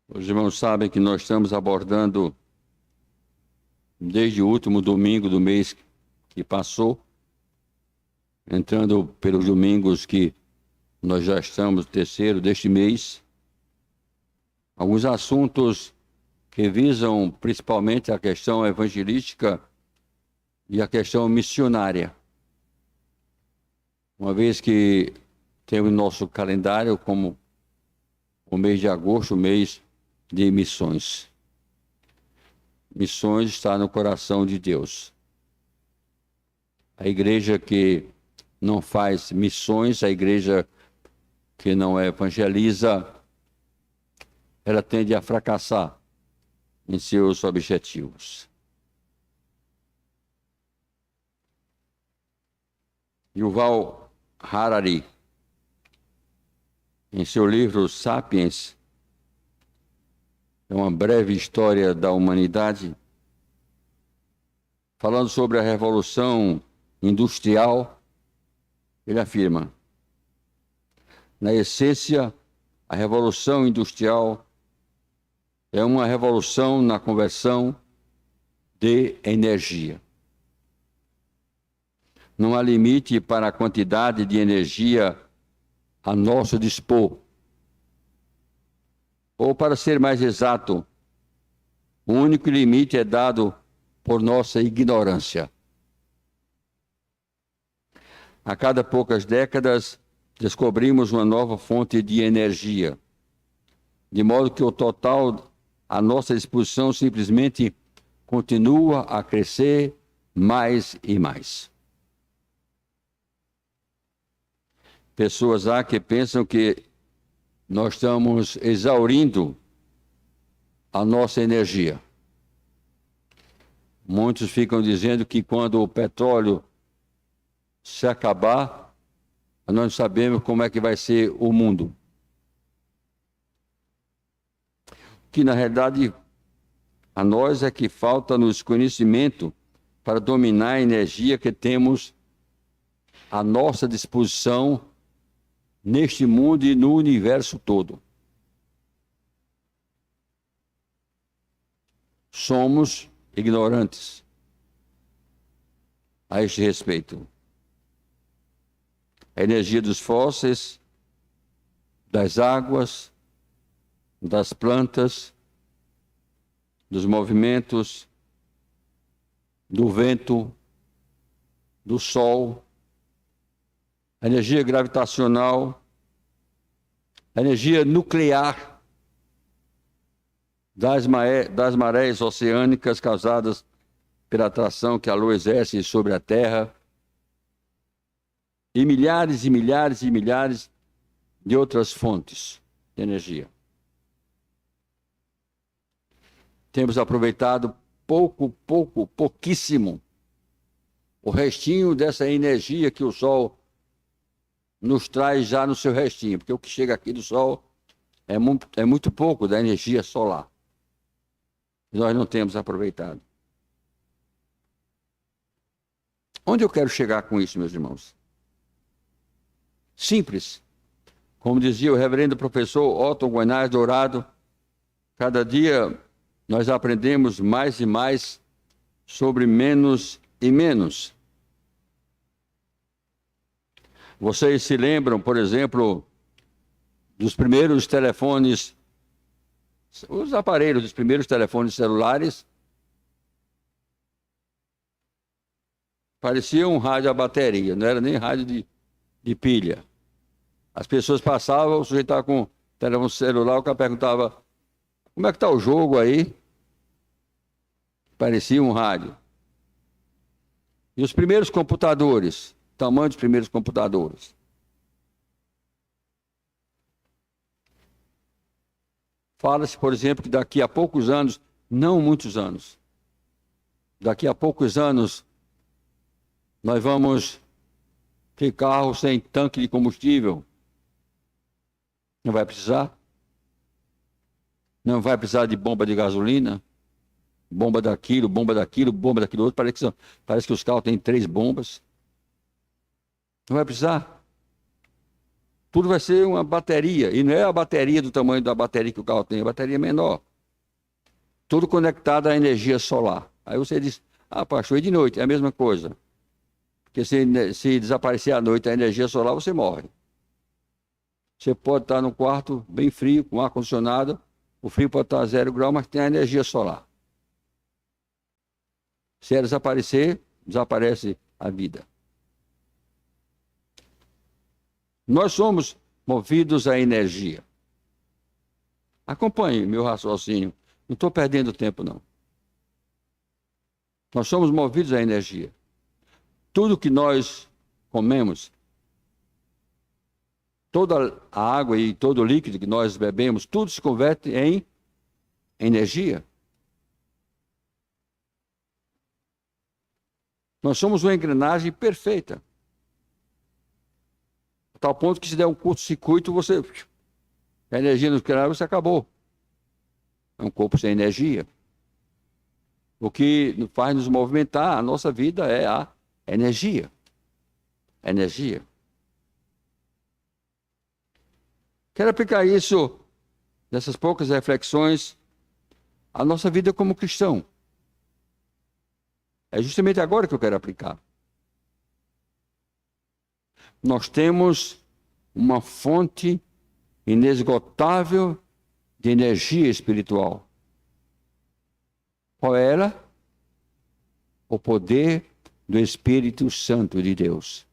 Os irmãos sabem que nós estamos abordando, desde o último domingo do mês que passou, entrando pelos domingos que nós já estamos no terceiro deste mês, alguns assuntos que visam principalmente a questão evangelística e a questão missionária. Uma vez que temos nosso calendário como o mês de agosto, o mês de missões. Missões está no coração de Deus. A igreja que não faz missões, a igreja que não evangeliza, ela tende a fracassar em seus objetivos. Yuval Harari, em seu livro Sapiens, é uma breve história da humanidade, falando sobre a revolução industrial, ele afirma: na essência, a revolução industrial é uma revolução na conversão de energia. Não há limite para a quantidade de energia a nosso dispor. Ou, para ser mais exato, o único limite é dado por nossa ignorância. A cada poucas décadas, descobrimos uma nova fonte de energia, de modo que o total à nossa disposição simplesmente continua a crescer mais e mais. Pessoas há que pensam que nós estamos exaurindo a nossa energia. Muitos ficam dizendo que quando o petróleo se acabar, nós não sabemos como é que vai ser o mundo. Que na realidade a nós é que falta-nos conhecimento para dominar a energia que temos à nossa disposição neste mundo e no universo todo. Somos ignorantes a este respeito. A energia dos fósseis, das águas, das plantas, dos movimentos, do vento, do sol, a energia gravitacional, a energia nuclear das marés oceânicas causadas pela atração que a Lua exerce sobre a Terra, e milhares e milhares e milhares de outras fontes de energia. Temos aproveitado pouquíssimo o restinho dessa energia que o Sol nos traz já no seu restinho, porque o que chega aqui do Sol é muito pouco da energia solar. Nós não temos aproveitado. Onde eu quero chegar com isso, meus irmãos? Simples. Como dizia o reverendo professor Otto Guanais Dourado, cada dia nós aprendemos mais e mais sobre menos e menos. Vocês se lembram, por exemplo, dos primeiros telefones, os aparelhos dos primeiros telefones celulares? Parecia um rádio a bateria, não era nem rádio de pilha. As pessoas passavam, o sujeito estava com o telefone celular, o cara perguntava: como é que está o jogo aí? Parecia um rádio. E os primeiros computadores, tamanho dos primeiros computadores. Fala-se, por exemplo, que daqui a poucos anos, não muitos anos, daqui a poucos anos, nós vamos ter carros sem tanque de combustível. Não vai precisar? Não vai precisar de bomba de gasolina? Bomba daquilo, bomba daquilo, bomba daquilo outro. Parece que os carros têm 3 bombas. Não vai precisar. Tudo vai ser uma bateria. E não é a bateria do tamanho da bateria que o carro tem, é a bateria menor. Tudo conectado à energia solar. Aí você diz, pastor, e de noite? É a mesma coisa. Porque se desaparecer à noite a energia solar, você morre. Você pode estar num quarto bem frio, com ar-condicionado, o frio pode estar a 0 grau, mas tem a energia solar. Se ela desaparecer, desaparece a vida. Nós somos movidos à energia. Acompanhe meu raciocínio. Não estou perdendo tempo, não. Nós somos movidos à energia. Tudo que nós comemos, toda a água e todo o líquido que nós bebemos, tudo se converte em energia. Nós somos uma engrenagem perfeita. A tal ponto que se der um curto-circuito, a energia nos criar, você acabou. É um corpo sem energia. O que faz nos movimentar, a nossa vida é a energia. Energia. Quero aplicar isso, nessas poucas reflexões, à nossa vida como cristão. É justamente agora que eu quero aplicar. Nós temos uma fonte inesgotável de energia espiritual. Qual é ela? O poder do Espírito Santo de Deus.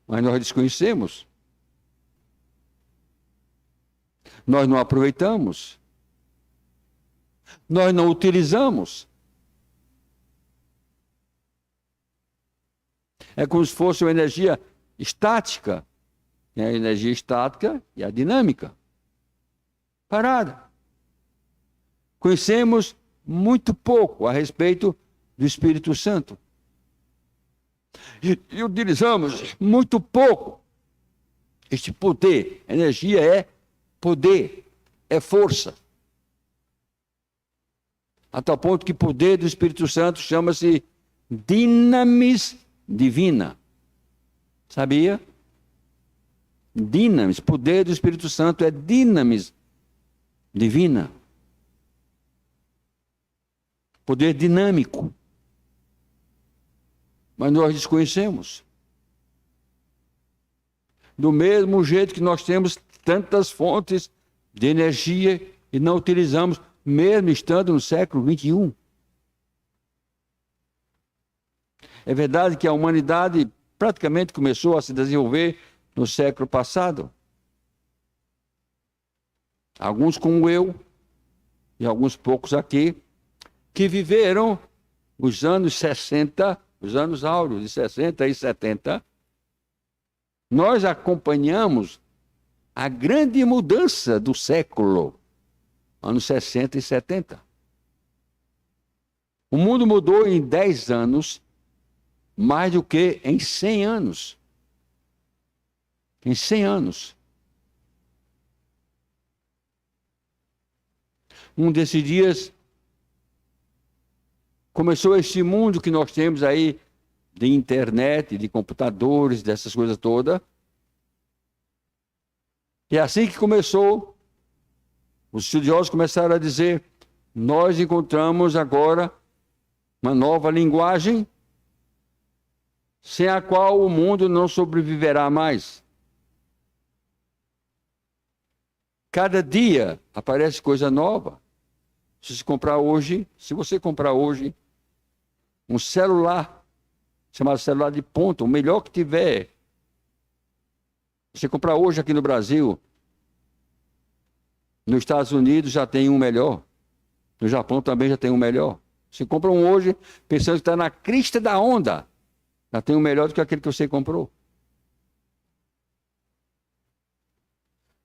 Mas nós desconhecemos. Nós não aproveitamos. Nós não utilizamos. É como se fosse uma energia estática. Tem a energia estática e a dinâmica. Parada. Conhecemos muito pouco a respeito do Espírito Santo. E utilizamos muito pouco este poder. Energia é poder, é força. A tal ponto que o poder do Espírito Santo chama-se dinamis divina. Sabia? Dinamis, poder do Espírito Santo é dinamis divina. Poder dinâmico. Mas nós desconhecemos. Do mesmo jeito que nós temos tantas fontes de energia e não utilizamos, mesmo estando no século 21. É verdade que a humanidade praticamente começou a se desenvolver no século passado. Alguns como eu, e alguns poucos aqui, que viveram os anos 60, os anos áureos de 60 e 70. Nós acompanhamos a grande mudança do século, anos 60 e 70. O mundo mudou em 10 anos, mais do que em 100 anos. Em 100 anos. Um desses dias, começou este mundo que nós temos aí, de internet, de computadores, dessas coisas todas. E assim que começou, os estudiosos começaram a dizer, nós encontramos agora uma nova linguagem sem a qual o mundo não sobreviverá mais. Cada dia aparece coisa nova. Se você comprar hoje um celular, chamado celular de ponta, o melhor que tiver, você comprar hoje aqui no Brasil, nos Estados Unidos já tem um melhor, no Japão também já tem um melhor. Você compra um hoje pensando que está na crista da onda, já tem um melhor do que aquele que você comprou.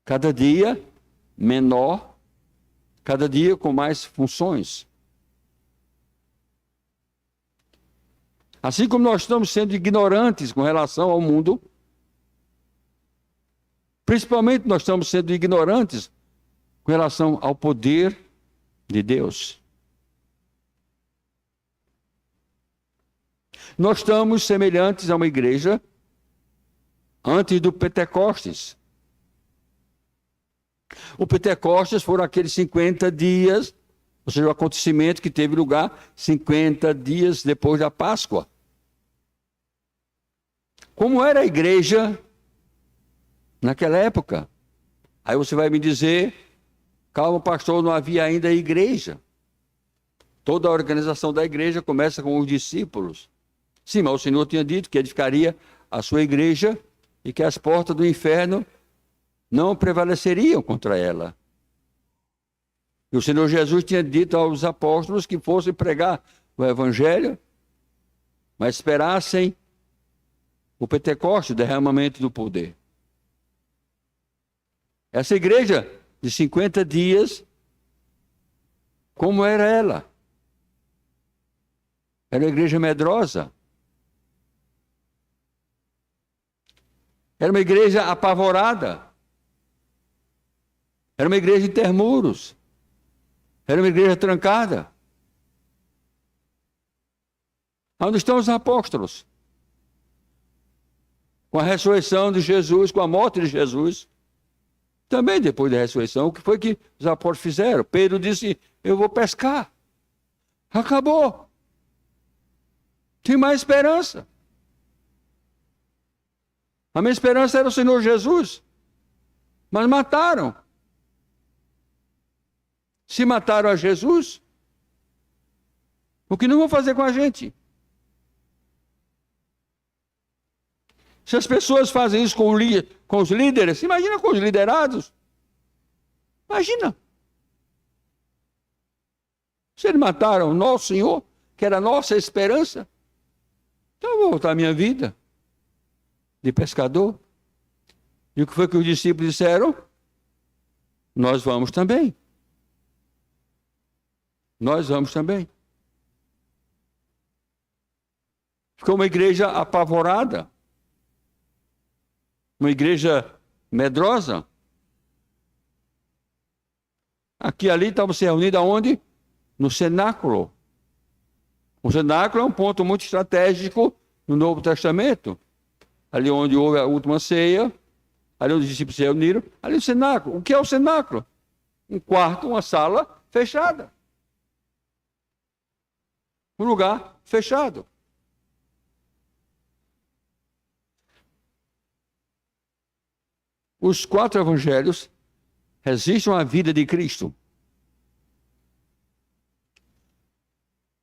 Cada dia menor, cada dia com mais funções. Assim como nós estamos sendo ignorantes com relação ao mundo, principalmente nós estamos sendo ignorantes com relação ao poder de Deus. Nós estamos semelhantes a uma igreja antes do Pentecostes. O Pentecostes foram aqueles 50 dias, ou seja, o acontecimento que teve lugar 50 dias depois da Páscoa. Como era a igreja naquela época? Aí você vai me dizer, calma, pastor, não havia ainda igreja. Toda a organização da igreja começa com os discípulos. Sim, mas o Senhor tinha dito que edificaria a sua igreja e que as portas do inferno não prevaleceriam contra ela. E o Senhor Jesus tinha dito aos apóstolos que fossem pregar o evangelho, mas esperassem o Pentecostes, o derramamento do poder. Essa igreja de 50 dias, como era ela? Era uma igreja medrosa. Era uma igreja apavorada. Era uma igreja de termuros. Era uma igreja trancada. Onde estão os apóstolos? Com a ressurreição de Jesus, com a morte de Jesus, também depois da ressurreição, o que foi que os apóstolos fizeram? Pedro disse, eu vou pescar. Acabou. Tem mais esperança. A minha esperança era o Senhor Jesus. Mas mataram. Se mataram a Jesus, o que não vão fazer com a gente? Se as pessoas fazem isso com os líderes, imagina com os liderados. Imagina. Se eles mataram o nosso Senhor, que era a nossa esperança, então eu vou voltar a minha vida de pescador. E o que foi que os discípulos disseram? Nós vamos também. Nós vamos também. Ficou uma igreja apavorada. Uma igreja medrosa. Aqui e ali estavam se reunindo aonde? No cenáculo. O cenáculo é um ponto muito estratégico no Novo Testamento. Ali onde houve a última ceia, ali onde os discípulos se reuniram, ali o cenáculo. O que é o cenáculo? Um quarto, uma sala fechada. Um lugar fechado. Os 4 evangelhos registram a vida de Cristo.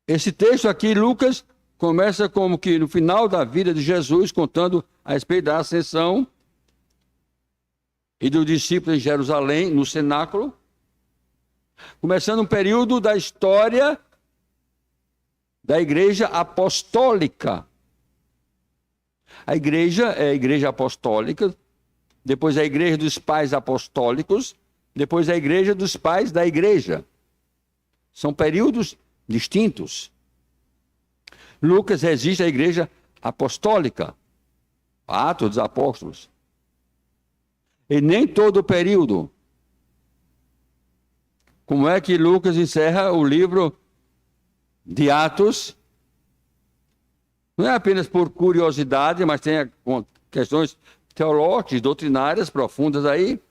Esse texto aqui, Lucas, começa como que no final da vida de Jesus, contando a respeito da ascensão e dos discípulos em Jerusalém, no cenáculo, começando um período da história da igreja apostólica. A igreja é a igreja apostólica, depois a igreja dos pais apostólicos, depois a igreja dos pais da igreja. São períodos distintos. Lucas registra a igreja apostólica, Atos dos Apóstolos. E nem todo o período. Como é que Lucas encerra o livro de Atos? Não é apenas por curiosidade, mas tem questões teológicas, doutrinárias profundas aí.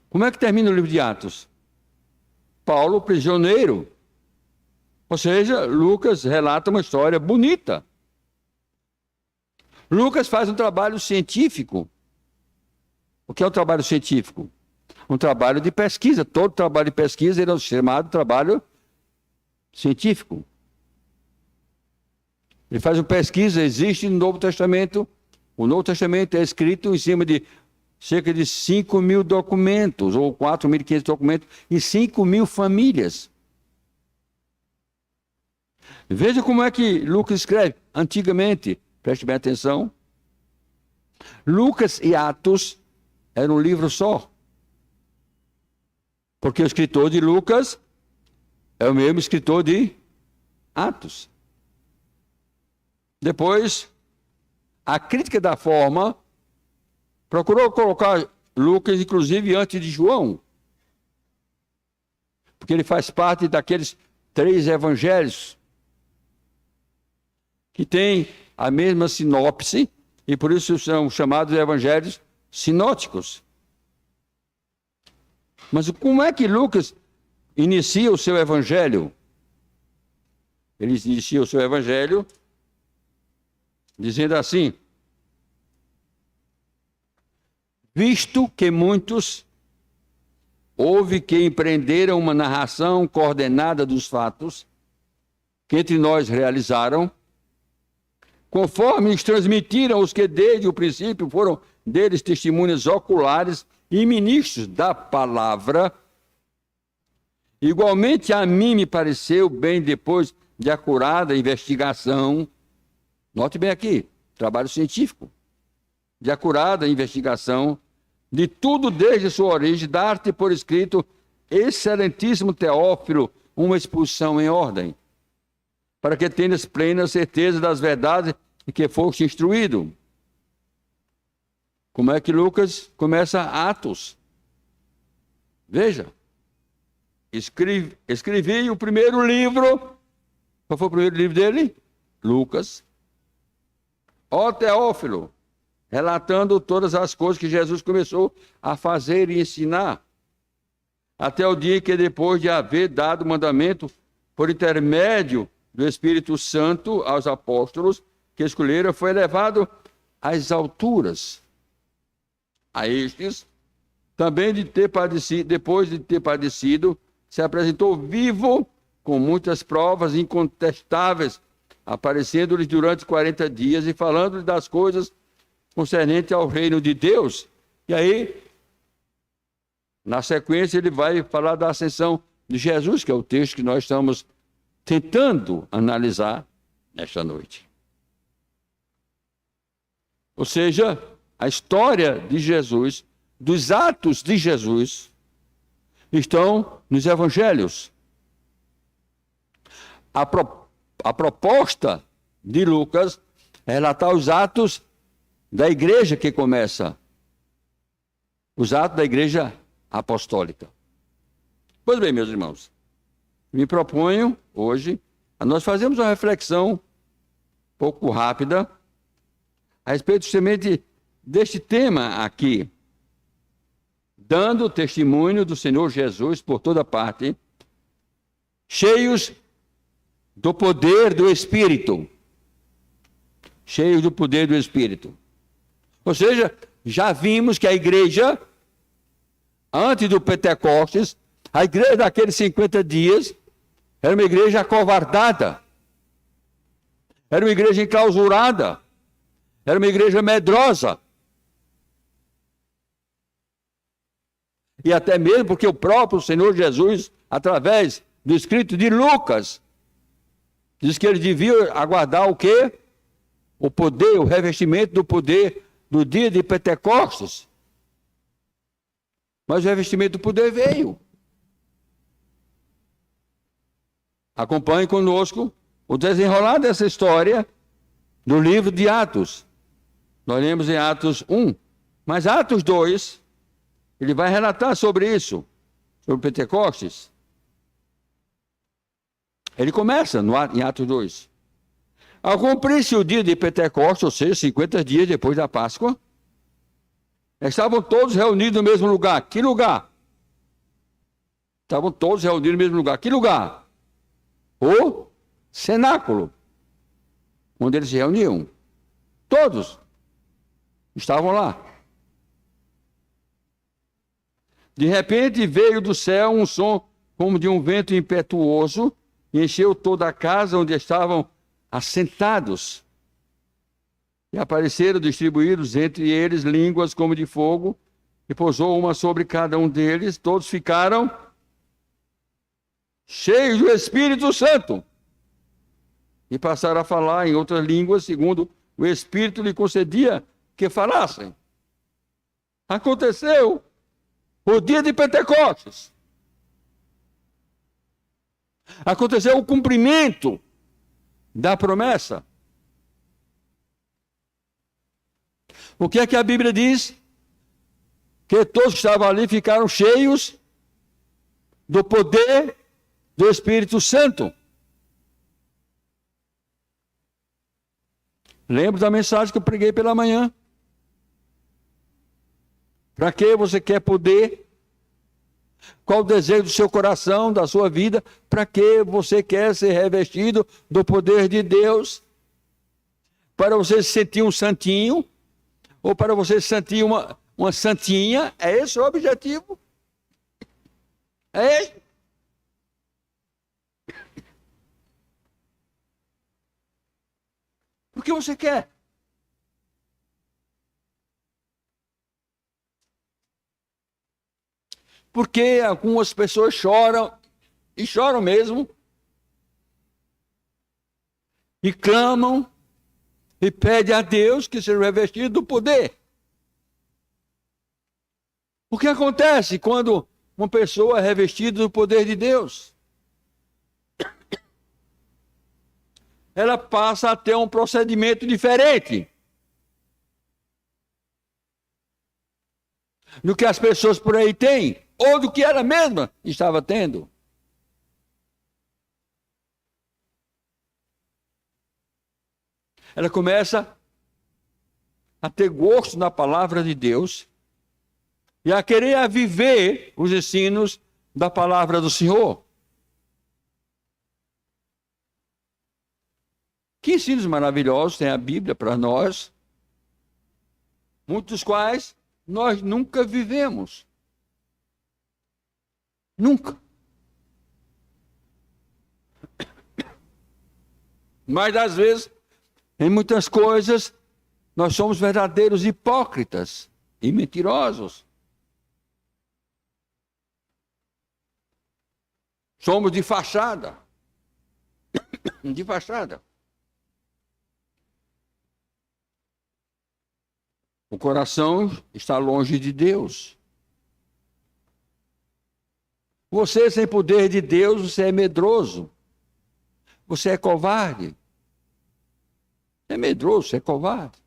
Como é que termina o livro de Atos? Paulo, prisioneiro. Ou seja, Lucas relata uma história bonita. Lucas faz um trabalho científico. O que é um trabalho científico? Um trabalho de pesquisa. Todo trabalho de pesquisa é chamado trabalho científico. Ele faz uma pesquisa, existe no Novo Testamento. O Novo Testamento é escrito em cima de cerca de 5.000 documentos, ou 4.500 documentos, e 5.000 famílias. Veja como é que Lucas escreve. Antigamente, preste bem atenção, Lucas e Atos eram um livro só. Porque o escritor de Lucas é o mesmo escritor de Atos. Depois, a crítica da forma procurou colocar Lucas, inclusive, antes de João. Porque ele faz parte daqueles 3 evangelhos que têm a mesma sinopse, E por isso são chamados evangelhos sinóticos. Mas como é que Lucas inicia o seu evangelho? Ele inicia o seu evangelho dizendo assim: visto que muitos houve que empreenderam uma narração coordenada dos fatos que entre nós realizaram, conforme lhes transmitiram os que desde o princípio foram deles testemunhas oculares e ministros da palavra, igualmente a mim me pareceu bem depois de acurada investigação, note bem aqui, trabalho científico, de acurada investigação de tudo desde sua origem, dar-te por escrito, excelentíssimo Teófilo, uma exposição em ordem, para que tenhas plena certeza das verdades e que foste instruído. Como é que Lucas começa Atos? Veja, escrevi o primeiro livro. Qual foi o primeiro livro dele? Lucas. Ó Teófilo, relatando todas as coisas que Jesus começou a fazer e ensinar, até o dia que, depois de haver dado mandamento por intermédio do Espírito Santo aos apóstolos que escolheram, foi levado às alturas. A estes, também depois de ter padecido, se apresentou vivo, com muitas provas incontestáveis, aparecendo-lhes durante 40 dias e falando-lhes das coisas concernentes ao reino de Deus. E aí, na sequência, ele vai falar da ascensão de Jesus, que é o texto que nós estamos tentando analisar nesta noite. Ou seja, a história de Jesus, dos atos de Jesus, estão nos evangelhos. A proposta de Lucas é relatar os atos da igreja que começa, os atos da igreja apostólica. Pois bem, meus irmãos, me proponho hoje a nós fazermos uma reflexão um pouco rápida a respeito justamente deste tema aqui, dando testemunho do Senhor Jesus por toda parte, cheios do poder do Espírito. Cheios do poder do Espírito. Ou seja, já vimos que a igreja, antes do Pentecostes, a igreja daqueles 50 dias, era uma igreja acovardada, era uma igreja enclausurada, era uma igreja medrosa. E até mesmo porque o próprio Senhor Jesus, através do escrito de Lucas, diz que ele devia aguardar o quê? O poder, o revestimento do poder do dia de Pentecostes. Mas o revestimento do poder veio. Acompanhe conosco o desenrolar dessa história do livro de Atos. Nós lemos em Atos 1, mas Atos 2, ele vai relatar sobre isso, sobre Pentecostes. Ele começa em Atos 2. Ao cumprir-se o dia de Pentecostes, ou seja, 50 dias depois da Páscoa, estavam todos reunidos no mesmo lugar. Que lugar? Estavam todos reunidos no mesmo lugar. Que lugar? O cenáculo, onde eles se reuniam. Todos estavam lá. De repente veio do céu um som como de um vento impetuoso e encheu toda a casa onde estavam assentados. E apareceram distribuídos entre eles línguas como de fogo, e pousou uma sobre cada um deles. Todos ficaram cheios do Espírito Santo e passaram a falar em outras línguas, segundo o Espírito lhe concedia que falassem. Aconteceu o dia de Pentecostes. Aconteceu o cumprimento da promessa. O que é que a Bíblia diz? Que todos que estavam ali ficaram cheios do poder do Espírito Santo. Lembra da mensagem que eu preguei pela manhã? Para que você quer poder? Qual o desejo do seu coração, da sua vida? Para que você quer ser revestido do poder de Deus? Para você se sentir um santinho? Ou para você se sentir uma santinha? É esse o objetivo? É esse? O que você quer? Porque algumas pessoas choram, e choram mesmo, e clamam, e pedem a Deus que seja revestido do poder. O que acontece quando uma pessoa é revestida do poder de Deus? Ela passa a ter um procedimento diferente do que as pessoas por aí têm, ou do que ela mesma estava tendo. Ela começa a ter gosto na palavra de Deus e a querer viver os ensinos da palavra do Senhor. Que ensinos maravilhosos tem a Bíblia para nós, muitos dos quais nós nunca vivemos. Nunca. Mas às vezes, em muitas coisas, nós somos verdadeiros hipócritas e mentirosos. Somos de fachada. De fachada. O coração está longe de Deus. Você, sem poder de Deus, você é medroso. Você é covarde. Você é medroso, você é covarde.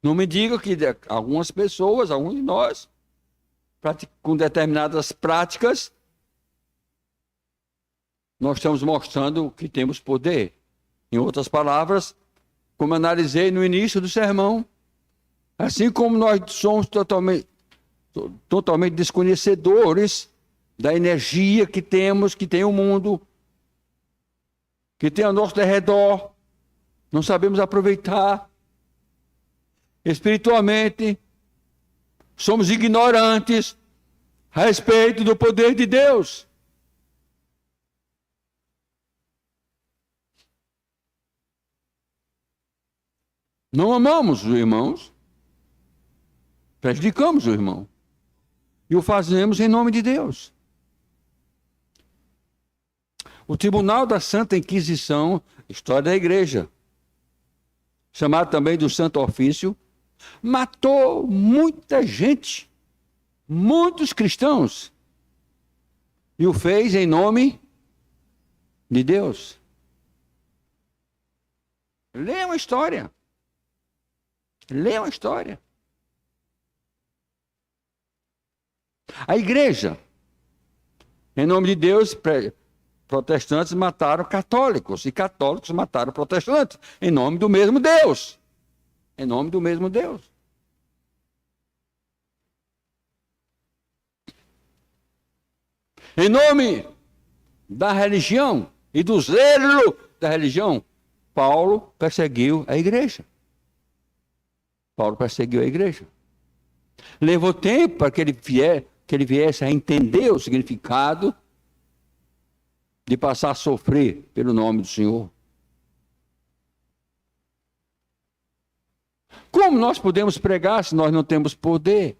Não me diga que algumas pessoas, alguns de nós, com determinadas práticas, nós estamos mostrando que temos poder. Em outras palavras, como analisei no início do sermão, assim como nós somos totalmente desconhecedores da energia que temos, que tem o mundo, que tem ao nosso redor, não sabemos aproveitar. Espiritualmente, somos ignorantes a respeito do poder de Deus. Não amamos os irmãos, prejudicamos o irmão. E o fazemos em nome de Deus. O Tribunal da Santa Inquisição, história da igreja, chamado também do Santo Ofício, matou muita gente, muitos cristãos, e o fez em nome de Deus. Leia uma história. Leia uma história. A igreja, em nome de Deus, protestantes mataram católicos, e católicos mataram protestantes, em nome do mesmo Deus. Em nome do mesmo Deus. Em nome da religião e do zelo da religião, Paulo perseguiu a igreja. Paulo perseguiu a igreja. Levou tempo para que ele viesse a entender o significado de passar a sofrer pelo nome do Senhor. Como nós podemos pregar se nós não temos poder?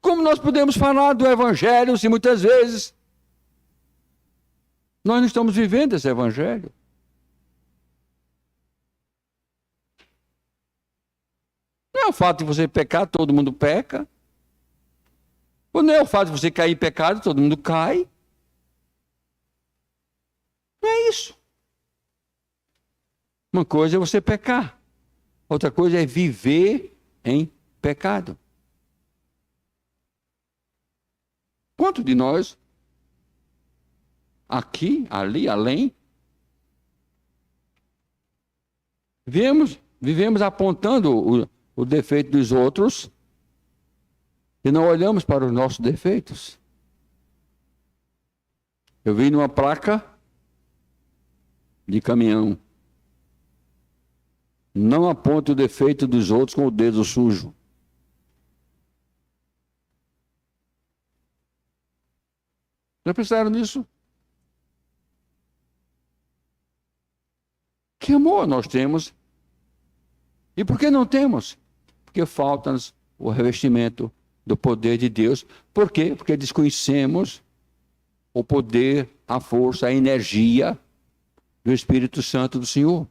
Como nós podemos falar do Evangelho se muitas vezes nós não estamos vivendo esse Evangelho? Não é o fato de você pecar, todo mundo peca. Ou não é o fato de você cair em pecado, todo mundo cai. Não é isso. Uma coisa é você pecar. Outra coisa é viver em pecado. Quanto de nós, aqui, ali, além, Vivemos apontando o defeito dos outros e não olhamos para os nossos defeitos. Eu vi numa placa de caminhão: não aponte o defeito dos outros com o dedo sujo. Já pensaram nisso? Que amor nós temos? E por que não temos? Porque falta-nos o revestimento do poder de Deus. Por quê? Porque desconhecemos o poder, a força, a energia do Espírito Santo do Senhor.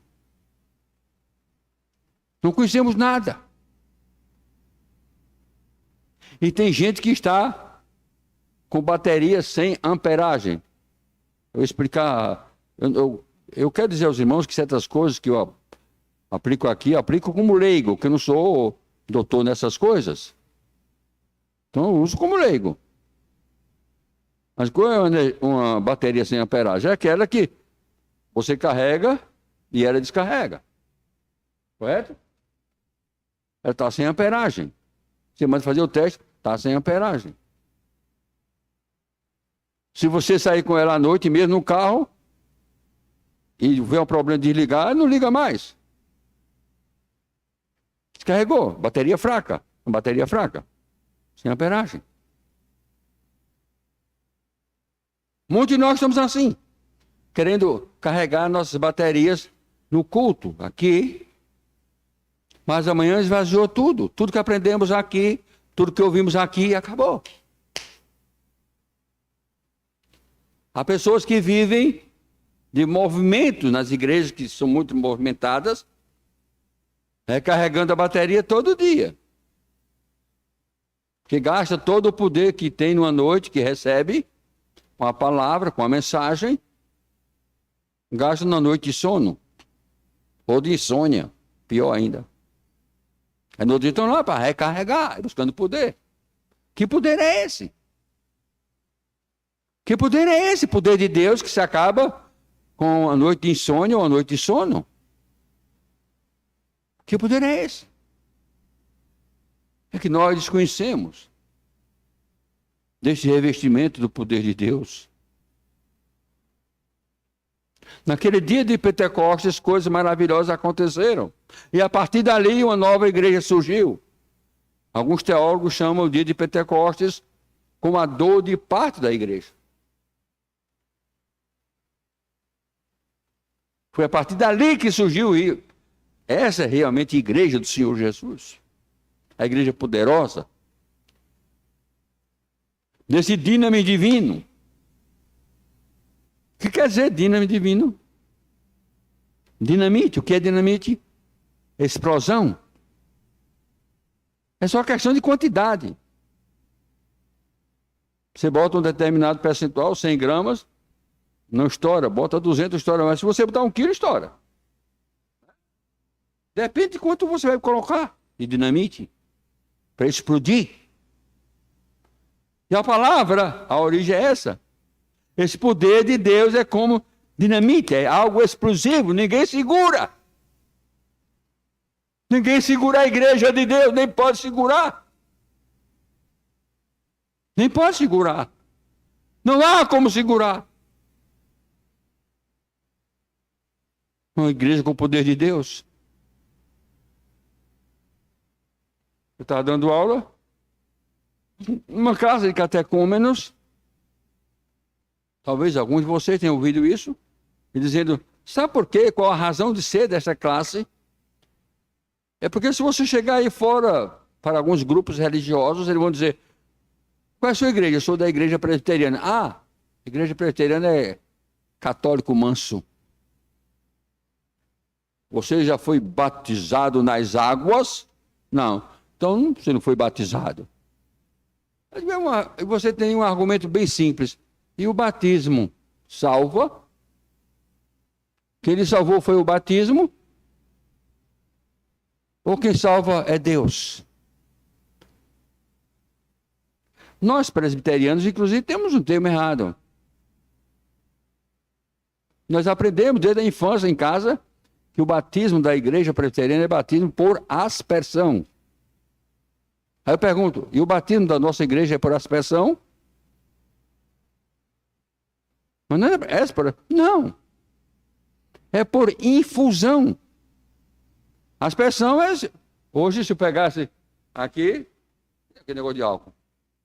Não conhecemos nada. E tem gente que está com bateria sem amperagem. Eu vou explicar. Eu quero dizer aos irmãos que certas coisas que eu aplico aqui, eu aplico como leigo, que eu não sou doutor nessas coisas. Então eu uso como leigo. Mas qual é uma bateria sem amperagem? É aquela que você carrega e ela descarrega. Correto? Ela está sem amperagem. Você manda fazer o teste, está sem amperagem. Se você sair com ela à noite, mesmo no carro, e vê um problema de desligar, não liga mais. Descarregou, bateria fraca, sem amperagem. Muitos de nós estamos assim, querendo carregar nossas baterias no culto, aqui, mas amanhã esvaziou tudo que aprendemos aqui, tudo que ouvimos aqui, acabou. Há pessoas que vivem de movimentos nas igrejas que são muito movimentadas, carregando a bateria todo dia. Que gasta todo o poder que tem numa noite, que recebe, com a palavra, com a mensagem, gasta na noite de sono, ou de insônia, pior ainda. Aí no outro dia estão lá para recarregar, buscando poder. Que poder é esse? Que poder é esse? Poder de Deus que se acaba com a noite de insônia ou a noite de sono? Que poder é esse? É que nós desconhecemos desse revestimento do poder de Deus. Naquele dia de Pentecostes, coisas maravilhosas aconteceram. E a partir dali, uma nova igreja surgiu. Alguns teólogos chamam o dia de Pentecostes como a dor de parte da igreja. Foi a partir dali que surgiu. Essa é realmente a igreja do Senhor Jesus. A igreja poderosa. Desse dínamo divino. O que quer dizer dínamo divino? Dinamite. O que é dinamite? Explosão. É só questão de quantidade. Você bota um determinado percentual, 100 gramas, não estoura. Bota 200, estoura. Mas se você botar 1 quilo, estoura. Depende de quanto você vai colocar de dinamite para explodir. E a palavra, a origem é essa. Esse poder de Deus é como dinamite, é algo explosivo, ninguém segura. Ninguém segura a igreja de Deus, nem pode segurar. Nem pode segurar. Não há como segurar. Uma igreja com o poder de Deus. Eu estava dando aula numa casa de catecúmenos. Talvez alguns de vocês tenham ouvido isso. E dizendo, sabe por quê? Qual a razão de ser dessa classe? É porque se você chegar aí fora para alguns grupos religiosos, eles vão dizer, qual é a sua igreja? Eu sou da igreja presbiteriana. Ah, a igreja presbiteriana é católico manso. Você já foi batizado nas águas? Não. Então, você não foi batizado. Você tem um argumento bem simples. E o batismo salva? Quem lhe salvou foi o batismo? Ou quem salva é Deus? Nós, presbiterianos, inclusive, temos um termo errado. Nós aprendemos desde a infância em casa que o batismo da igreja presbiteriana é batismo por aspersão. Aí eu pergunto, e o batismo da nossa igreja é por aspersão? Mas não é éspera? Não. É por infusão. Aspersão é... Hoje, se eu pegasse aqui, aquele negócio de álcool,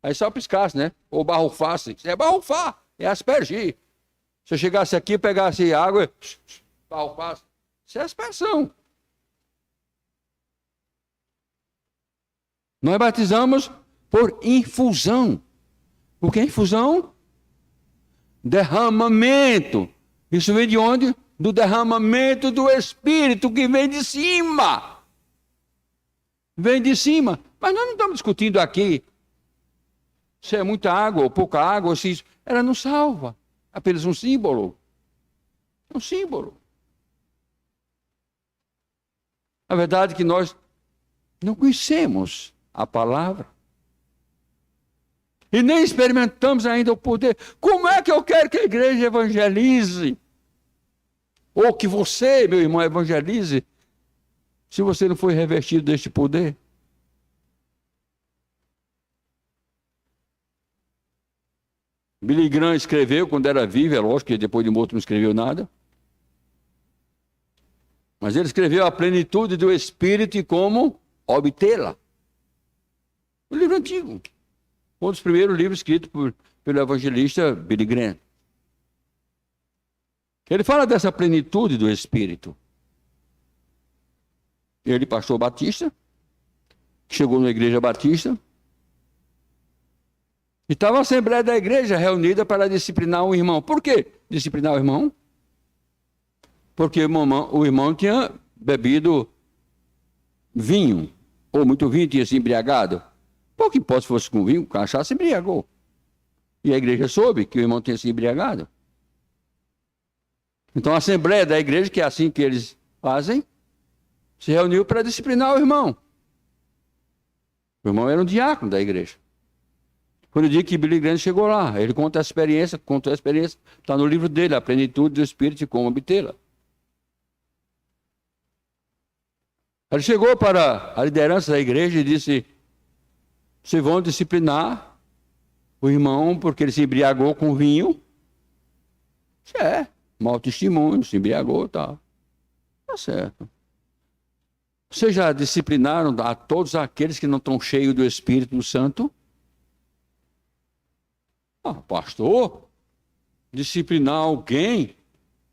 aí só piscasse, né? Ou barrufasse. Isso é barrufar, é aspergir. Se eu chegasse aqui e pegasse água, barrufasse, isso é aspersão. Nós batizamos por infusão. O que é infusão? Derramamento. Isso vem de onde? Do derramamento do Espírito que vem de cima. Vem de cima. Mas nós não estamos discutindo aqui se é muita água ou pouca água, ou se isso. Ela não salva. Apenas um símbolo. Um símbolo. A verdade é que nós não conhecemos a palavra. E nem experimentamos ainda o poder. Como é que eu quero que a igreja evangelize? Ou que você, meu irmão, evangelize, se você não foi revestido deste poder? Billy Graham escreveu quando era vivo, é lógico que depois de morto não escreveu nada. Mas ele escreveu a plenitude do Espírito e como obtê-la. O livro antigo. Um dos primeiros livros escritos pelo evangelista Billy Graham. Ele fala dessa plenitude do Espírito. Ele, pastor batista, chegou na igreja batista, e estava a assembleia da igreja reunida para disciplinar um irmão. Por quê disciplinar o irmão? Porque o irmão tinha bebido vinho, ou muito vinho, tinha se embriagado. Pouco importa se fosse com vinho, cachaça, se embriagou. E a igreja soube que o irmão tinha se embriagado. Então a assembleia da igreja, que é assim que eles fazem, se reuniu para disciplinar o irmão. O irmão era um diácono da igreja. Foi no dia que Billy Graham chegou lá. Ele contou a experiência, está no livro dele, A Plenitude do Espírito e Como Obtê-la. Ele chegou para a liderança da igreja e disse: vocês vão disciplinar o irmão porque ele se embriagou com vinho? Mau testemunho, se embriagou e tal. Tá certo. Vocês já disciplinaram a todos aqueles que não estão cheios do Espírito Santo? Pastor, disciplinar alguém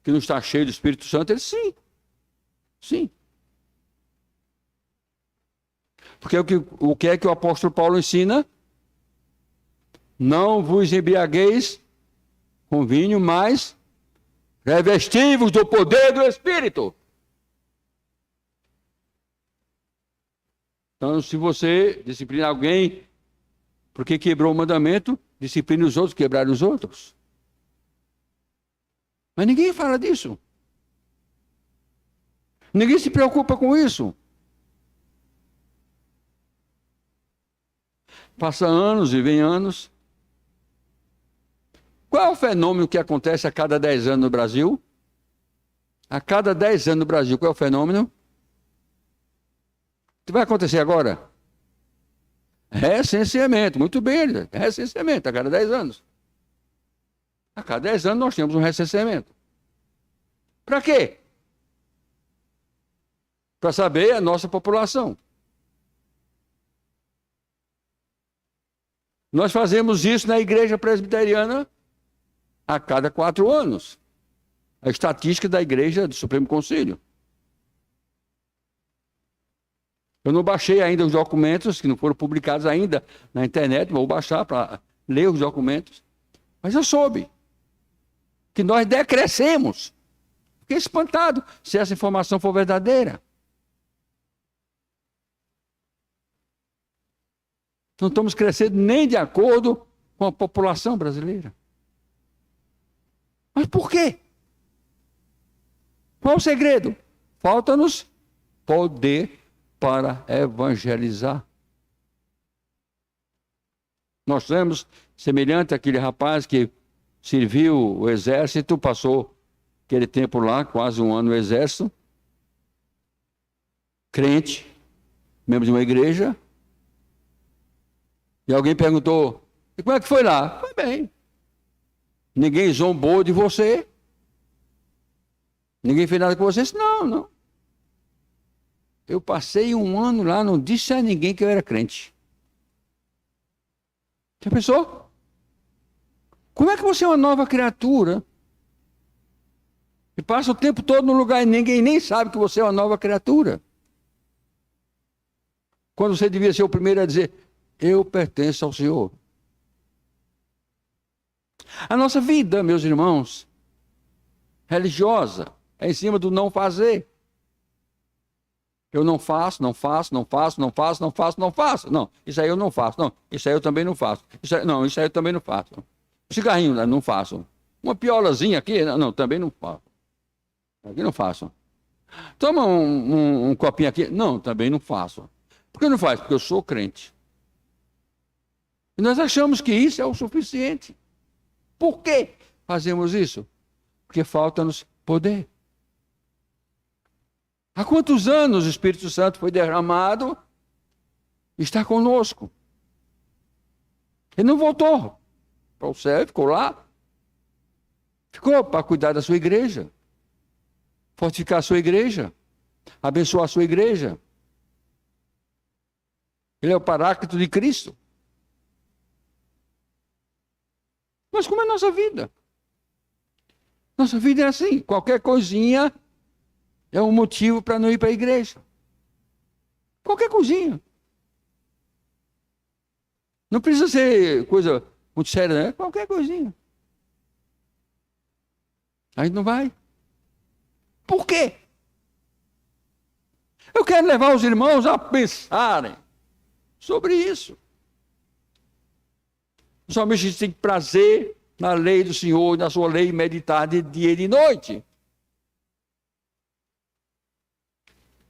que não está cheio do Espírito Santo? Ele, sim. Sim. Porque o que é que o apóstolo Paulo ensina? Não vos embriagueis com vinho, mas revesti-vos do poder do Espírito. Então, se você disciplina alguém porque quebrou o mandamento, discipline os outros, quebrar os outros. Mas ninguém fala disso. Ninguém se preocupa com isso. Passa anos e vem anos. Qual é o fenômeno que acontece a cada 10 anos no Brasil? A cada 10 anos no Brasil, qual é o fenômeno? O que vai acontecer agora? Recenseamento. Muito bem, recenseamento a cada 10 anos. A cada 10 anos nós temos um recenseamento. Para quê? Para saber a nossa população. Nós fazemos isso na igreja presbiteriana a cada 4 anos. A estatística da igreja do Supremo Conselho. Eu não baixei ainda os documentos, que não foram publicados ainda na internet, vou baixar para ler os documentos. Mas eu soube que nós decrescemos. Fiquei espantado se essa informação for verdadeira. Não estamos crescendo nem de acordo com a população brasileira. Mas por quê? Qual o segredo? Falta-nos poder para evangelizar. Nós temos, semelhante àquele rapaz que serviu o exército, passou aquele tempo lá, quase um ano no exército, crente, membro de uma igreja, e alguém perguntou, e como é que foi lá? Foi bem. Ninguém zombou de você? Ninguém fez nada com você? Não, não. Eu passei um ano lá, não disse a ninguém que eu era crente. Já pensou? Como é que você é uma nova criatura? E passa o tempo todo num lugar e ninguém nem sabe que você é uma nova criatura. Quando você devia ser o primeiro a dizer, eu pertenço ao Senhor. A nossa vida, meus irmãos, religiosa, é em cima do não fazer. Eu não faço, não faço, não faço, não faço, não faço, não faço. Não, isso aí eu não faço. Não, isso aí eu também não faço. Isso aí eu também não faço. Cigarrinho, não faço. Uma piolazinha aqui, não, também não faço. Aqui não faço. Toma um copinho aqui. Não, também não faço. Por que não faz? Porque eu sou crente. E nós achamos que isso é o suficiente. Por que fazemos isso? Porque falta-nos poder. Há quantos anos o Espírito Santo foi derramado e está conosco? Ele não voltou para o céu, ficou lá. Ficou para cuidar da sua igreja, fortificar a sua igreja, abençoar a sua igreja. Ele é o Paráclito de Cristo. Mas como é a nossa vida? Nossa vida é assim, qualquer coisinha é um motivo para não ir para a igreja. Qualquer coisinha. Não precisa ser coisa muito séria, né? Qualquer coisinha. A gente não vai. Por quê? Eu quero levar os irmãos a pensarem sobre isso. O salmista tem prazer na lei do Senhor, na sua lei, meditar de dia e de noite.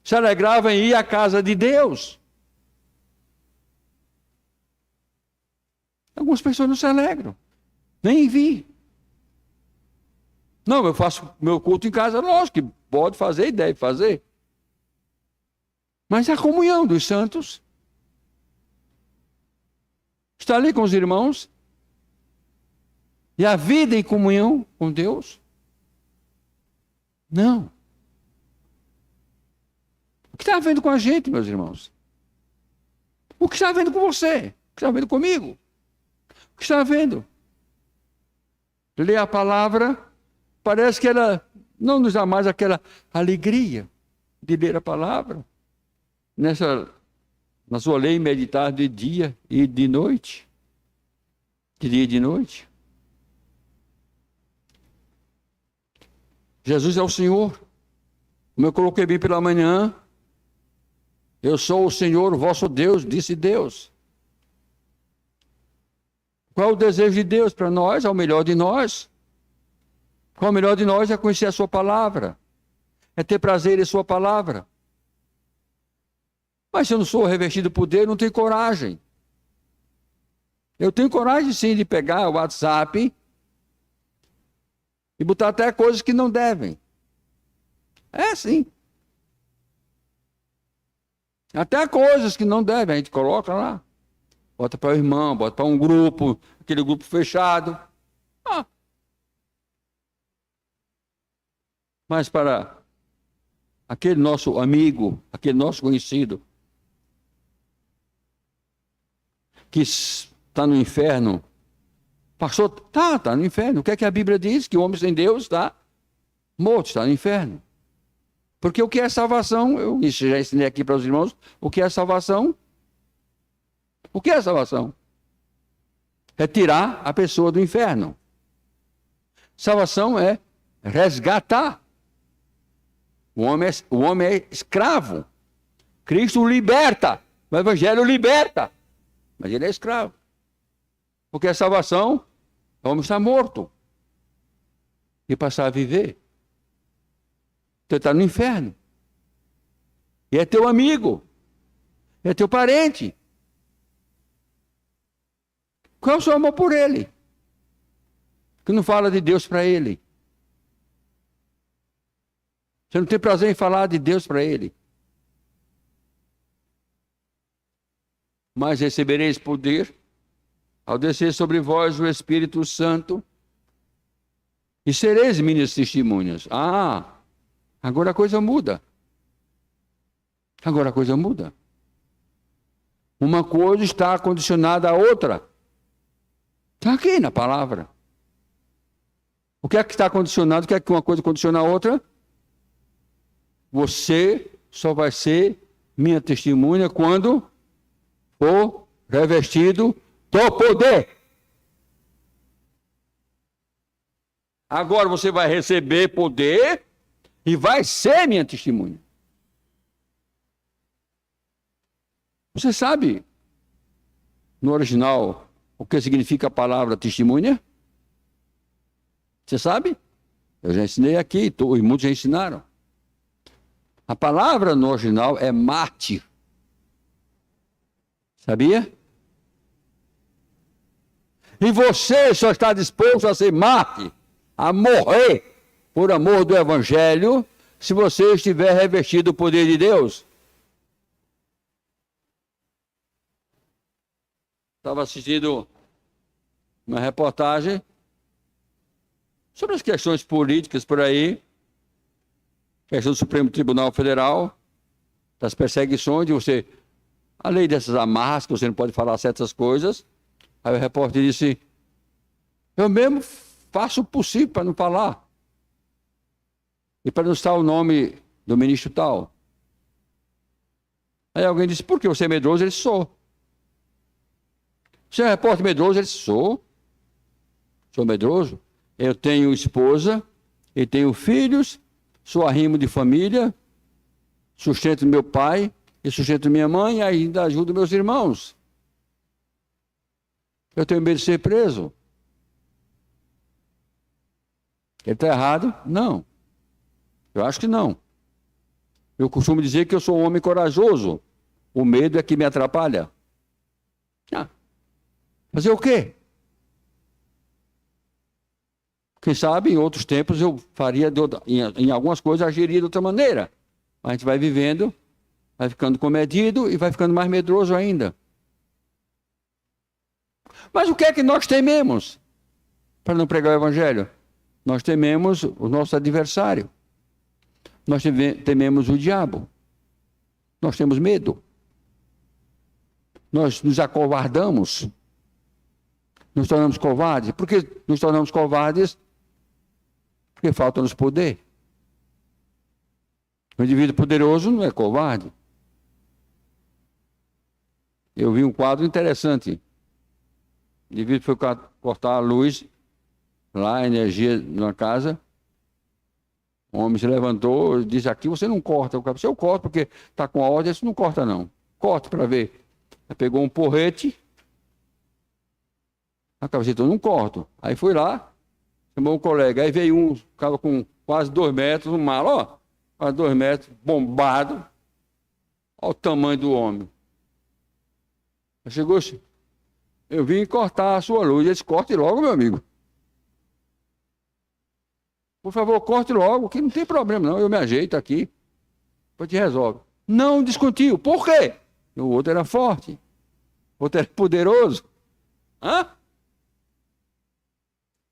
Se alegrava em ir à casa de Deus. Algumas pessoas não se alegram, nem vir. Não, eu faço meu culto em casa, lógico que pode fazer e deve fazer. Mas a comunhão dos santos, está ali com os irmãos, e a vida em comunhão com Deus, não. O que está havendo com a gente, meus irmãos? O que está havendo com você? O que está havendo comigo? O que está havendo? Ler a palavra, parece que ela não nos dá mais aquela alegria de ler a palavra. Na sua lei, meditar de dia e de noite. De dia e de noite. Jesus é o Senhor. Como eu coloquei bem pela manhã, eu sou o Senhor, vosso Deus, disse Deus. Qual é o desejo de Deus para nós? É o melhor de nós. Qual é o melhor de nós? É conhecer a sua palavra. É ter prazer em sua palavra. Mas se eu não sou revestido por Deus, não tenho coragem. Eu tenho coragem sim de pegar o WhatsApp e botar até coisas que não devem. É sim. Até coisas que não devem, a gente coloca lá. Bota para o irmão, bota para um grupo, aquele grupo fechado. Mas para aquele nosso amigo, aquele nosso conhecido, que está no inferno, passou, está no inferno. O que é que a Bíblia diz? Que o homem sem Deus está morto, está no inferno. Porque o que é salvação? Eu já ensinei aqui para os irmãos. O que é salvação? O que é salvação? É tirar a pessoa do inferno. Salvação é resgatar. O homem é escravo. Cristo o liberta. O Evangelho o liberta. Mas ele é escravo. Porque a salvação, o homem está morto. E passar a viver. Então está no inferno. E é teu amigo. É teu parente. Qual é o seu amor por ele? Que não fala de Deus para ele. Você não tem prazer em falar de Deus para ele. mas recebereis poder ao descer sobre vós o Espírito Santo, e sereis minhas testemunhas. Ah, agora a coisa muda. Agora a coisa muda. Uma coisa está condicionada à outra. Está aqui na palavra. O que é que está condicionado? O que é que uma coisa condiciona a outra? Você só vai ser minha testemunha quando for revestido do poder. Agora você vai receber poder e vai ser minha testemunha. Você sabe, no original, o que significa a palavra testemunha? Você sabe? Eu já ensinei aqui, e muitos já ensinaram. A palavra no original é mártir. Sabia? E você só está disposto a ser mártir, a morrer por amor do Evangelho, se você estiver revestido do poder de Deus. Estava assistindo uma reportagem sobre as questões políticas por aí, questão do Supremo Tribunal Federal, das perseguições, de você, a lei dessas amarras, que você não pode falar certas coisas. Aí o repórter disse, eu mesmo faço o possível para não falar. E para não estar o nome do ministro tal. Aí alguém disse, por que você é medroso? Ele disse, sou. Você é repórter medroso? Ele disse, sou medroso. Eu tenho esposa, e tenho filhos, sou arrimo de família, sustento meu pai, e sustento minha mãe, e ainda ajudo meus irmãos. Eu tenho medo de ser preso. Ele está errado? Não. Eu acho que não. Eu costumo dizer que eu sou um homem corajoso. O medo é que me atrapalha. Fazer o quê? Quem sabe em outros tempos eu faria, em algumas coisas, agiria de outra maneira. A gente vai vivendo, vai ficando comedido e vai ficando mais medroso ainda. Mas o que é que nós tememos para não pregar o Evangelho? Nós tememos o nosso adversário. Nós tememos o diabo. Nós temos medo. Nós nos acovardamos. Nos tornamos covardes. Por que nos tornamos covardes? Porque falta-nos poder. O indivíduo poderoso não é covarde. Eu vi um quadro interessante. O indivíduo foi cortar a luz, lá, a energia numa casa. O homem se levantou e disse, aqui você não corta. O eu corto, porque está com a ordem, isso não corta não. Corte para ver. Aí pegou um porrete. A cabeça, eu não corto. Aí foi lá, chamou um colega. Aí veio um, ficava com quase 2 metros, um malo, ó. Quase 2 metros, bombado. Olha o tamanho do homem. Aí chegou assim, eu vim cortar a sua luz. Ele disse, corte logo, meu amigo. Por favor, corte logo, que não tem problema não. Eu me ajeito aqui. Depois te resolve. Não discutiu. Por quê? O outro era forte. O outro era poderoso. Hã?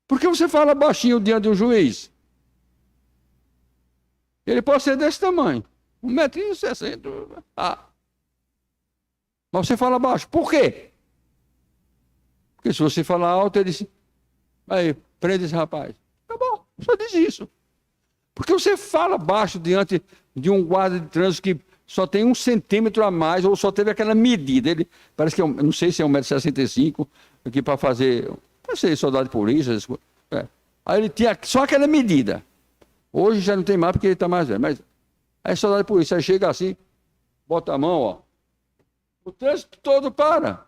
Por que você fala baixinho diante de um juiz? Ele pode ser desse tamanho. 1,60 m. Ah. Mas você fala baixo. Por quê? Porque se você falar alto, ele diz, aí, prende esse rapaz. Acabou, só diz isso. Porque você fala baixo diante de um guarda de trânsito que só tem 1 centímetro a mais, ou só teve aquela medida. Ele parece que eu não sei se é 1,65 m, aqui para fazer, não sei, soldado de polícia. Aí ele tinha só aquela medida. Hoje já não tem mais porque ele está mais velho. Mas aí soldado de polícia, aí chega assim, bota a mão, ó. O trânsito todo para.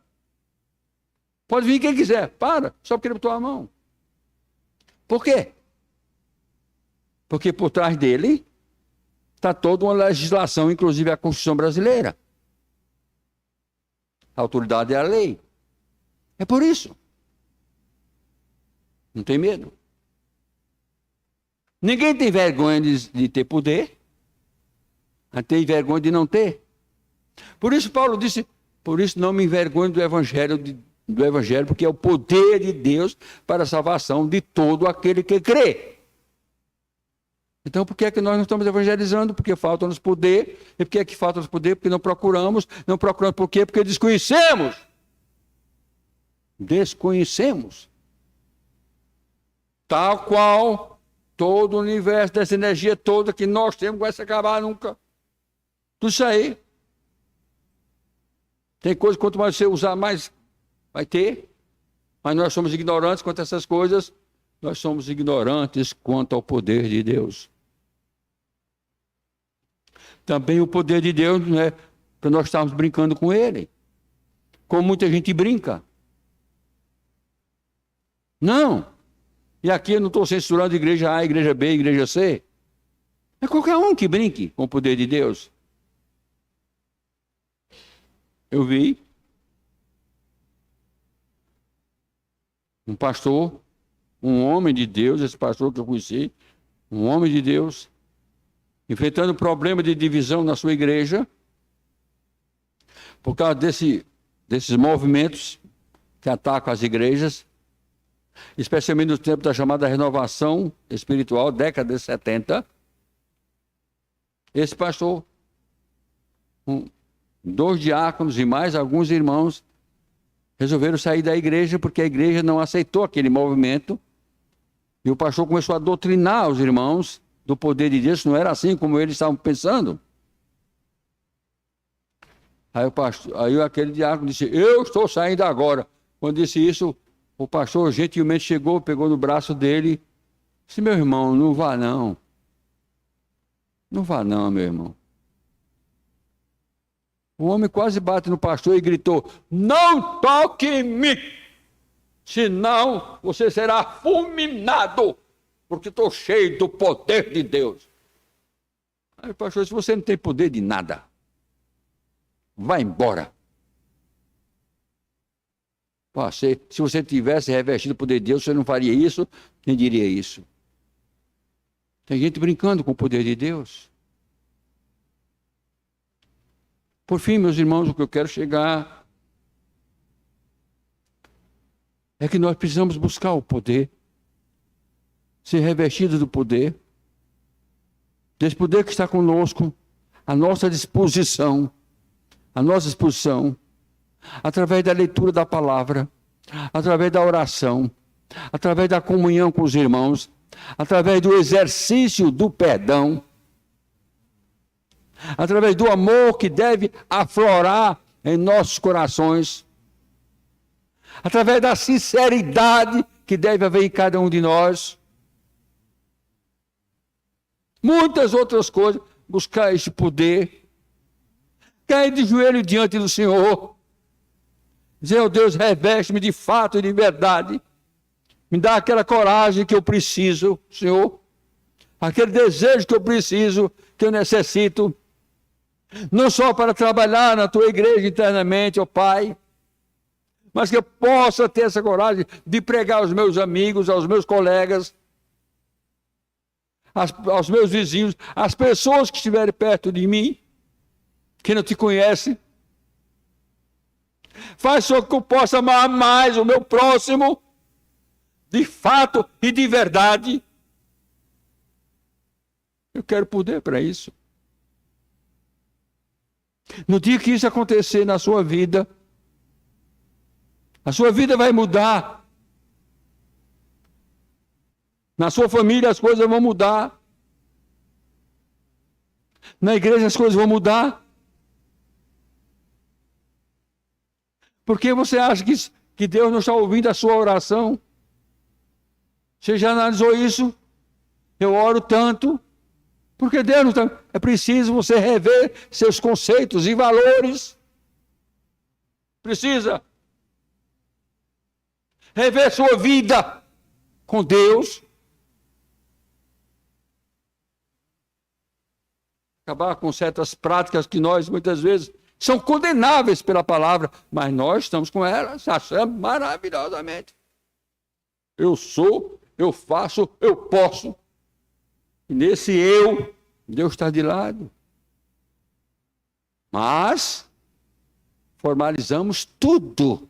Pode vir quem quiser, para, só porque ele botou a mão. Por quê? Porque por trás dele está toda uma legislação, inclusive a Constituição brasileira. A autoridade é a lei. É por isso. Não tem medo. Ninguém tem vergonha de ter poder, mas tem vergonha de não ter. Por isso Paulo disse, Por isso não me envergonho do Evangelho, porque é o poder de Deus para a salvação de todo aquele que crê. Então, por que é que nós não estamos evangelizando? Porque falta-nos poder. E por que é que falta-nos poder? Porque não procuramos. Não procuramos por quê? Porque desconhecemos. Desconhecemos. Tal qual todo o universo, dessa energia toda que nós temos, vai se acabar nunca. Tudo isso aí. Tem coisa que quanto mais você usar, mais vai ter. Mas nós somos ignorantes quanto a essas coisas. Nós somos ignorantes quanto ao poder de Deus. Também o poder de Deus não é para nós estarmos brincando com ele. Como muita gente brinca. Não. E aqui eu não estou censurando igreja A, igreja B, igreja C. É qualquer um que brinque com o poder de Deus. Eu vi um pastor, um homem de Deus, esse pastor que eu conheci, um homem de Deus, enfrentando problema de divisão na sua igreja, por causa desses movimentos que atacam as igrejas, especialmente no tempo da chamada renovação espiritual, década de 70. Esse pastor, 2 diáconos e mais alguns irmãos, resolveram sair da igreja porque a igreja não aceitou aquele movimento. E o pastor começou a doutrinar os irmãos do poder de Deus, não era assim como eles estavam pensando. Aí aquele diácono disse, eu estou saindo agora. Quando disse isso, o pastor gentilmente chegou, pegou no braço dele, disse, meu irmão, não vá não. Não vá não, meu irmão. O homem quase bate no pastor e gritou, não toque em mim, senão você será fulminado, porque estou cheio do poder de Deus. Aí o pastor disse, você não tem poder de nada. Vai embora. Se você tivesse revestido o poder de Deus, você não faria isso, nem diria isso. Tem gente brincando com o poder de Deus. Por fim, meus irmãos, o que eu quero chegar é que nós precisamos buscar o poder, ser revestidos do poder, desse poder que está conosco, à nossa disposição, através da leitura da palavra, através da oração, através da comunhão com os irmãos, através do exercício do perdão, através do amor que deve aflorar em nossos corações, através da sinceridade que deve haver em cada um de nós. Muitas outras coisas, buscar este poder, cair de joelho diante do Senhor, dizer, oh Deus, reveste-me de fato e de verdade, me dá aquela coragem que eu preciso, Senhor, aquele desejo que eu preciso, que eu necessito, não só para trabalhar na tua igreja internamente, ó Pai, mas que eu possa ter essa coragem de pregar aos meus amigos, aos meus colegas, aos meus vizinhos, às pessoas que estiverem perto de mim, que não te conhecem. Faz só que eu possa amar mais o meu próximo, de fato e de verdade. Eu quero poder para isso. No dia que isso acontecer na sua vida, a sua vida vai mudar. Na sua família as coisas vão mudar. Na igreja as coisas vão mudar. Por que você acha que Deus não está ouvindo a sua oração? Você já analisou isso? Eu oro tanto. Porque Deus não está... É preciso você rever seus conceitos e valores. Precisa. Rever sua vida com Deus. Acabar com certas práticas que nós, muitas vezes, são condenáveis pela palavra, mas nós estamos com elas, achamos maravilhosamente. Eu sou, eu faço, eu posso. E nesse eu, Deus está de lado. Mas, formalizamos tudo.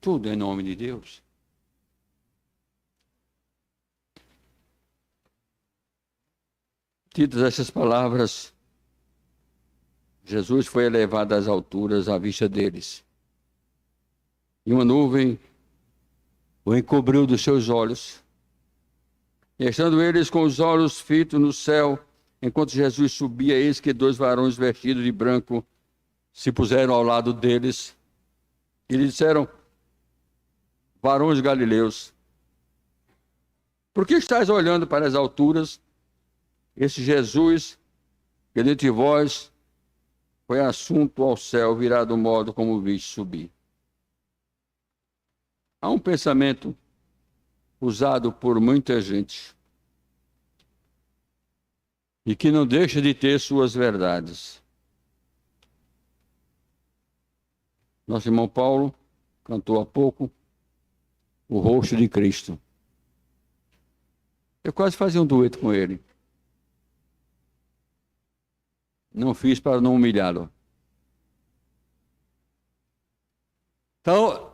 Tudo em nome de Deus. Ditas essas palavras, Jesus foi elevado às alturas à vista deles. E uma nuvem o encobriu dos seus olhos. E estando eles com os olhos fitos no céu, enquanto Jesus subia, eis que 2 varões vestidos de branco se puseram ao lado deles e lhe disseram: varões galileus, por que estáis olhando para as alturas? Esse Jesus, que dentre vós foi assunto ao céu, virá do modo como viste subir. Há um pensamento usado por muita gente e que não deixa de ter suas verdades. Nosso irmão Paulo cantou há pouco o rosto de Cristo. Eu quase fazia um dueto com ele. Não fiz para não humilhá-lo. Então,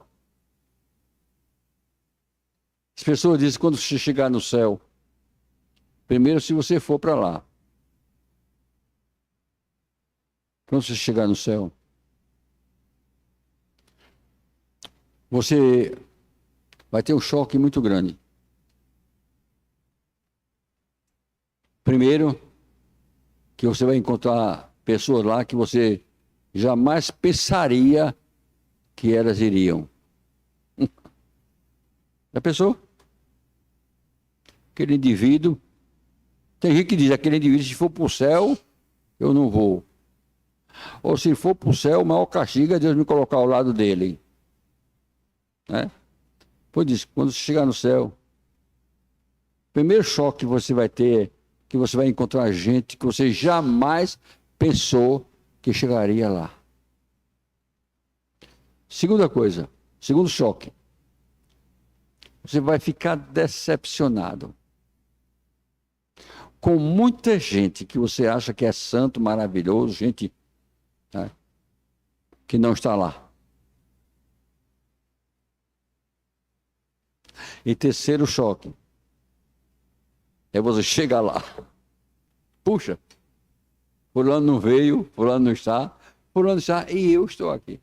as pessoas dizem, quando você chegar no céu, primeiro se você for para lá. Quando você chegar no céu, você vai ter um choque muito grande. Primeiro, que você vai encontrar pessoas lá que você jamais pensaria que elas iriam. Já pensou? Aquele indivíduo, tem gente que diz, aquele indivíduo, se for para o céu, eu não vou. Ou se for para o céu, o maior castigo é Deus me colocar ao lado dele. Né? Pois diz, quando você chegar no céu, o primeiro choque que você vai ter, que você vai encontrar gente que você jamais pensou que chegaria lá. Segunda coisa, segundo choque, você vai ficar decepcionado com muita gente que você acha que é santo, maravilhoso, gente, né, que não está lá. E terceiro choque é você chegar lá. Puxa, fulano não veio, fulano não está, fulano está e eu estou aqui.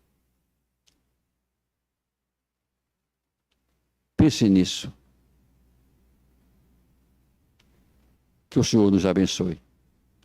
Pense nisso. Que o Senhor nos abençoe.